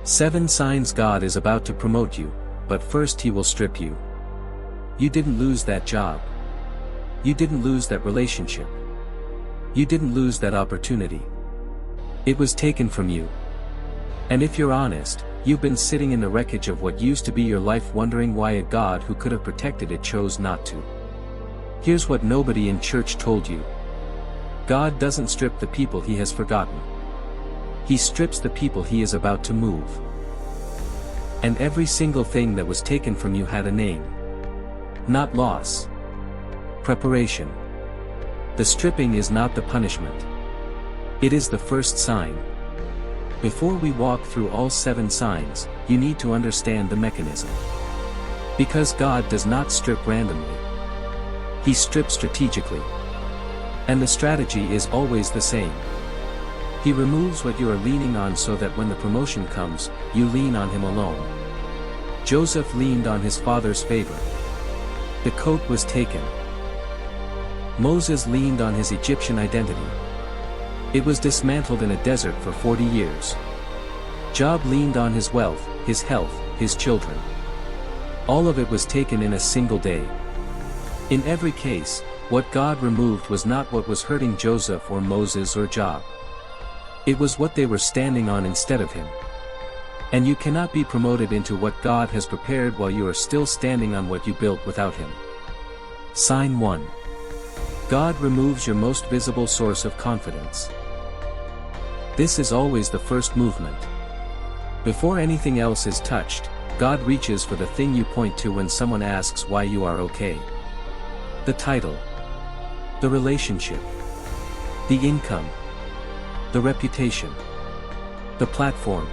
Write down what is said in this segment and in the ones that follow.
7 signs God is about to promote you, but first He will strip you. You didn't lose that job. You didn't lose that relationship. You didn't lose that opportunity. It was taken from you. And if you're honest, you've been sitting in the wreckage of what used to be your life wondering why a God who could have protected it chose not to. Here's what nobody in church told you. God doesn't strip the people He has forgotten. He strips the people He is about to move. And every single thing that was taken from you had a name. Not loss. Preparation. The stripping is not the punishment. It is the first sign. Before we walk through all 7 signs, you need to understand the mechanism. Because God does not strip randomly. He strips strategically. And the strategy is always the same. He removes what you are leaning on so that when the promotion comes, you lean on Him alone. Joseph leaned on his father's favor. The coat was taken. Moses leaned on his Egyptian identity. It was dismantled in a desert for 40 years. Job leaned on his wealth, his health, his children. All of it was taken in a single day. In every case, what God removed was not what was hurting Joseph or Moses or Job. It was what they were standing on instead of Him. And you cannot be promoted into what God has prepared while you are still standing on what you built without Him. Sign 1. God removes your most visible source of confidence. This is always the first movement. Before anything else is touched, God reaches for the thing you point to when someone asks why you are okay. The title. The relationship. The income. The reputation. The platform.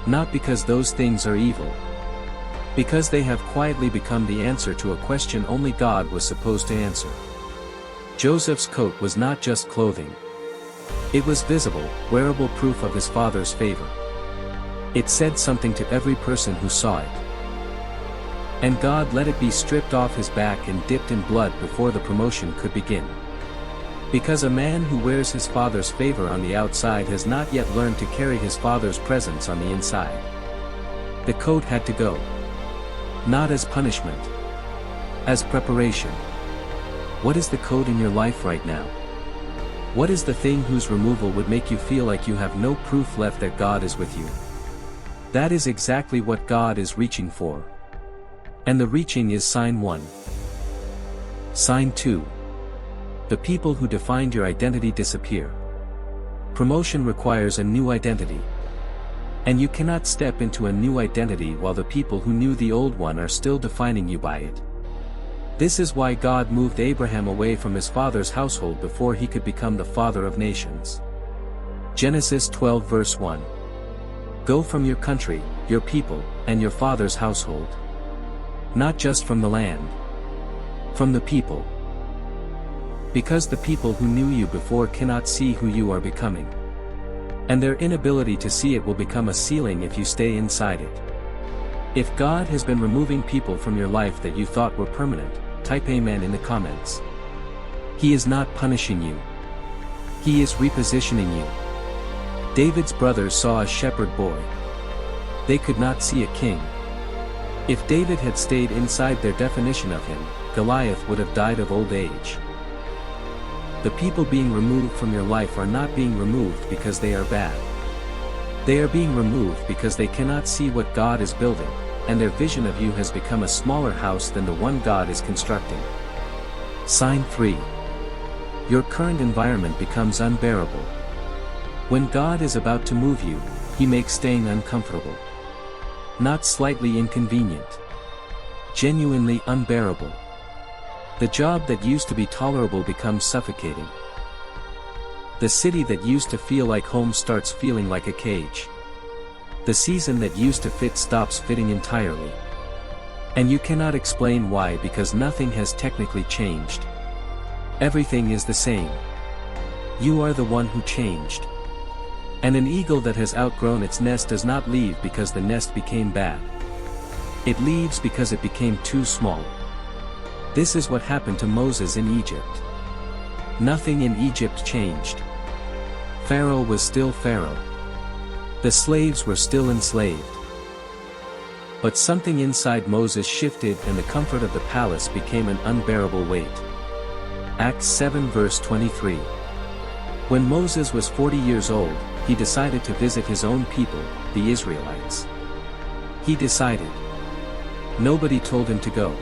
Not because those things are evil. Because they have quietly become the answer to a question only God was supposed to answer. Joseph's coat was not just clothing. It was visible, wearable proof of his father's favor. It said something to every person who saw it. And God let it be stripped off his back and dipped in blood before the promotion could begin. Because a man who wears his father's favor on the outside has not yet learned to carry his father's presence on the inside. The coat had to go. Not as punishment. As preparation. What is the coat in your life right now? What is the thing whose removal would make you feel like you have no proof left that God is with you? That is exactly what God is reaching for. And the reaching is sign 1. Sign 2. The people who defined your identity disappear. Promotion requires a new identity. And you cannot step into a new identity while the people who knew the old one are still defining you by it. This is why God moved Abraham away from his father's household before he could become the father of nations. Genesis 12 verse 1. Go from your country, your people, and your father's household. Not just from the land. From the people. Because the people who knew you before cannot see who you are becoming. And their inability to see it will become a ceiling if you stay inside it. If God has been removing people from your life that you thought were permanent, type Amen in the comments. He is not punishing you. He is repositioning you. David's brothers saw a shepherd boy. They could not see a king. If David had stayed inside their definition of him, Goliath would have died of old age. The people being removed from your life are not being removed because they are bad. They are being removed because they cannot see what God is building, and their vision of you has become a smaller house than the one God is constructing. Sign 3. Your current environment becomes unbearable. When God is about to move you, He makes staying uncomfortable. Not slightly inconvenient. Genuinely unbearable. The job that used to be tolerable becomes suffocating. The city that used to feel like home starts feeling like a cage. The season that used to fit stops fitting entirely. And you cannot explain why because nothing has technically changed. Everything is the same. You are the one who changed. And an eagle that has outgrown its nest does not leave because the nest became bad. It leaves because it became too small. This is what happened to Moses in Egypt. Nothing in Egypt changed. Pharaoh was still Pharaoh. The slaves were still enslaved. But something inside Moses shifted and the comfort of the palace became an unbearable weight. Acts 7 verse 23. When Moses was 40 years old, he decided to visit his own people, the Israelites. He decided. Nobody told him to go.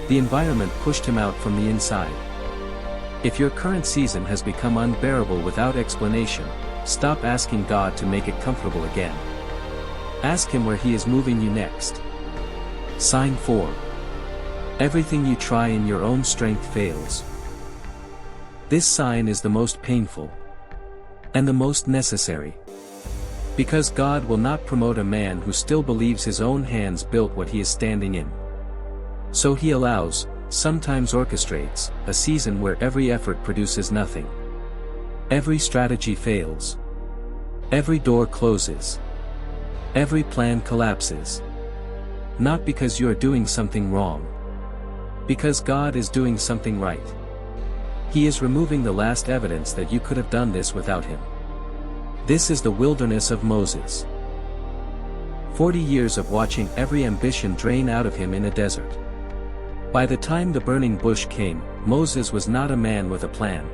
The environment pushed him out from the inside. If your current season has become unbearable without explanation, stop asking God to make it comfortable again. Ask Him where He is moving you next. Sign 4. Everything you try in your own strength fails. This sign is the most painful and the most necessary. Because God will not promote a man who still believes his own hands built what he is standing in. So He allows, sometimes orchestrates, a season where every effort produces nothing. Every strategy fails. Every door closes. Every plan collapses. Not because you are doing something wrong. Because God is doing something right. He is removing the last evidence that you could have done this without Him. This is the wilderness of Moses. 40 years of watching every ambition drain out of him in a desert. By the time the burning bush came, Moses was not a man with a plan.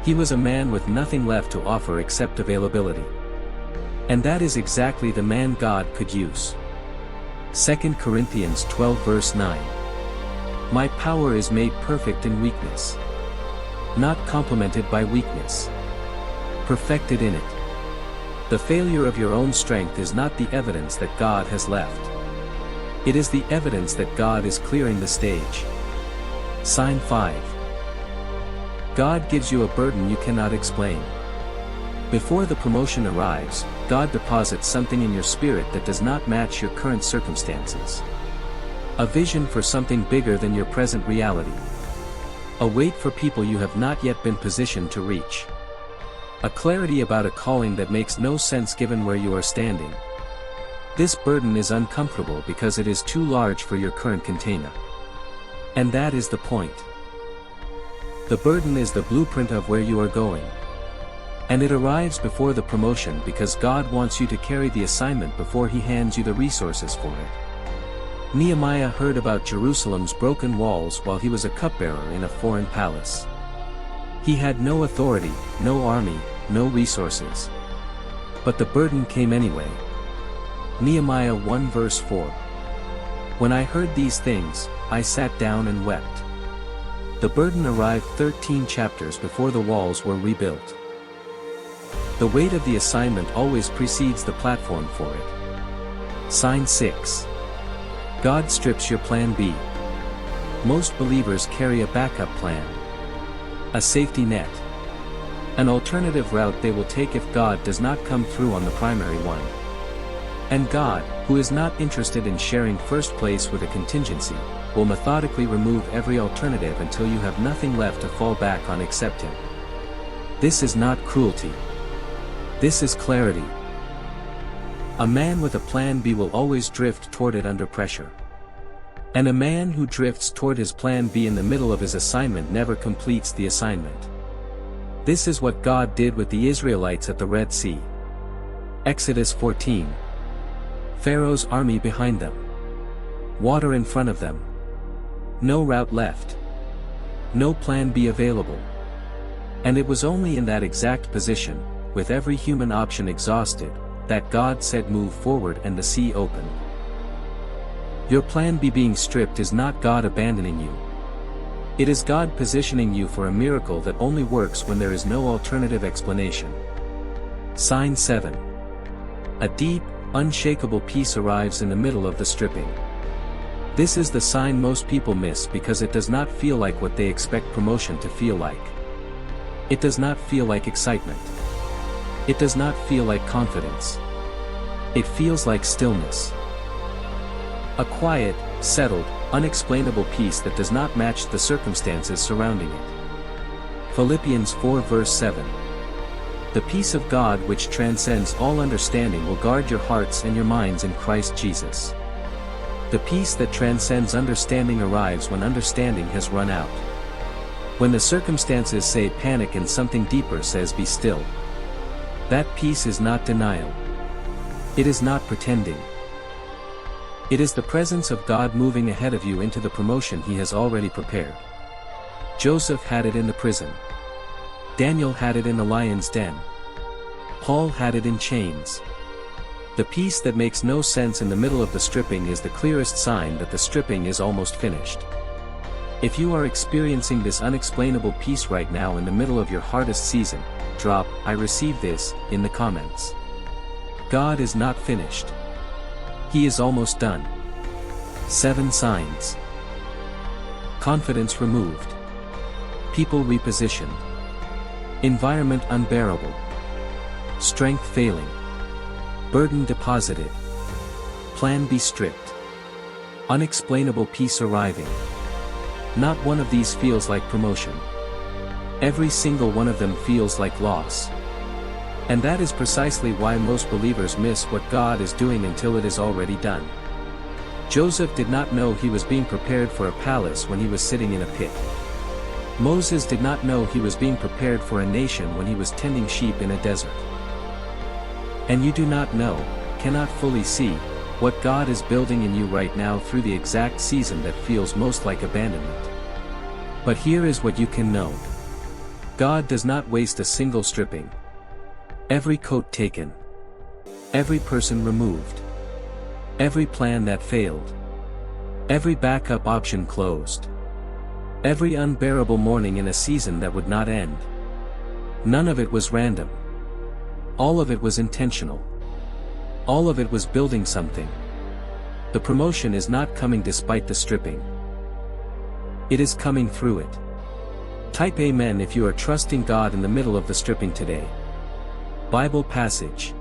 He was a man with nothing left to offer except availability. And that is exactly the man God could use. 2 Corinthians 12 verse 9. My power is made perfect in weakness. Not complemented by weakness. Perfected in it. The failure of your own strength is not the evidence that God has left. It is the evidence that God is clearing the stage. Sign 5. God gives you a burden you cannot explain. Before the promotion arrives, God deposits something in your spirit that does not match your current circumstances. A vision for something bigger than your present reality. A weight for people you have not yet been positioned to reach. A clarity about a calling that makes no sense given where you are standing. This burden is uncomfortable because it is too large for your current container. And that is the point. The burden is the blueprint of where you are going. And it arrives before the promotion because God wants you to carry the assignment before He hands you the resources for it. Nehemiah heard about Jerusalem's broken walls while he was a cupbearer in a foreign palace. He had no authority, no army, no resources. But the burden came anyway. Nehemiah 1 verse 4. When I heard these things, I sat down and wept. The burden arrived 13 chapters before the walls were rebuilt. The weight of the assignment always precedes the platform for it. Sign 6. God strips your plan B. Most believers carry a backup plan. A safety net. An alternative route they will take if God does not come through on the primary one. And God, who is not interested in sharing first place with a contingency, will methodically remove every alternative until you have nothing left to fall back on except Him. This is not cruelty. This is clarity. A man with a plan B will always drift toward it under pressure. And a man who drifts toward his plan B in the middle of his assignment never completes the assignment. This is what God did with the Israelites at the Red Sea. Exodus 14. Pharaoh's army behind them. Water in front of them. No route left. No plan B available. And it was only in that exact position, with every human option exhausted, that God said move forward and the sea opened. Your plan B being stripped is not God abandoning you. It is God positioning you for a miracle that only works when there is no alternative explanation. Sign 7. A deep, unshakable peace arrives in the middle of the stripping. This is the sign most people miss because it does not feel like what they expect promotion to feel like. It does not feel like excitement. It does not feel like confidence. It feels like stillness. A quiet, settled, unexplainable peace that does not match the circumstances surrounding it. Philippians 4 verse 7. The peace of God which transcends all understanding will guard your hearts and your minds in Christ Jesus. The peace that transcends understanding arrives when understanding has run out. When the circumstances say panic and something deeper says be still. That peace is not denial. It is not pretending. It is the presence of God moving ahead of you into the promotion He has already prepared. Joseph had it in the prison. Daniel had it in the lion's den. Paul had it in chains. The peace that makes no sense in the middle of the stripping is the clearest sign that the stripping is almost finished. If you are experiencing this unexplainable peace right now in the middle of your hardest season, drop "I receive this" in the comments. God is not finished. He is almost done. 7 signs. Confidence removed. People repositioned. Environment unbearable. Strength failing. Burden deposited. Plan B stripped. Unexplainable peace arriving. Not one of these feels like promotion. Every single one of them feels like loss. And that is precisely why most believers miss what God is doing until it is already done. Joseph did not know he was being prepared for a palace when he was sitting in a pit. Moses did not know he was being prepared for a nation when he was tending sheep in a desert. And you do not know, cannot fully see, what God is building in you right now through the exact season that feels most like abandonment. But here is what you can know. God does not waste a single stripping. Every coat taken. Every person removed. Every plan that failed. Every backup option closed. Every unbearable morning in a season that would not end. None of it was random. All of it was intentional. All of it was building something. The promotion is not coming despite the stripping. It is coming through it. Type Amen if you are trusting God in the middle of the stripping today. Bible passage.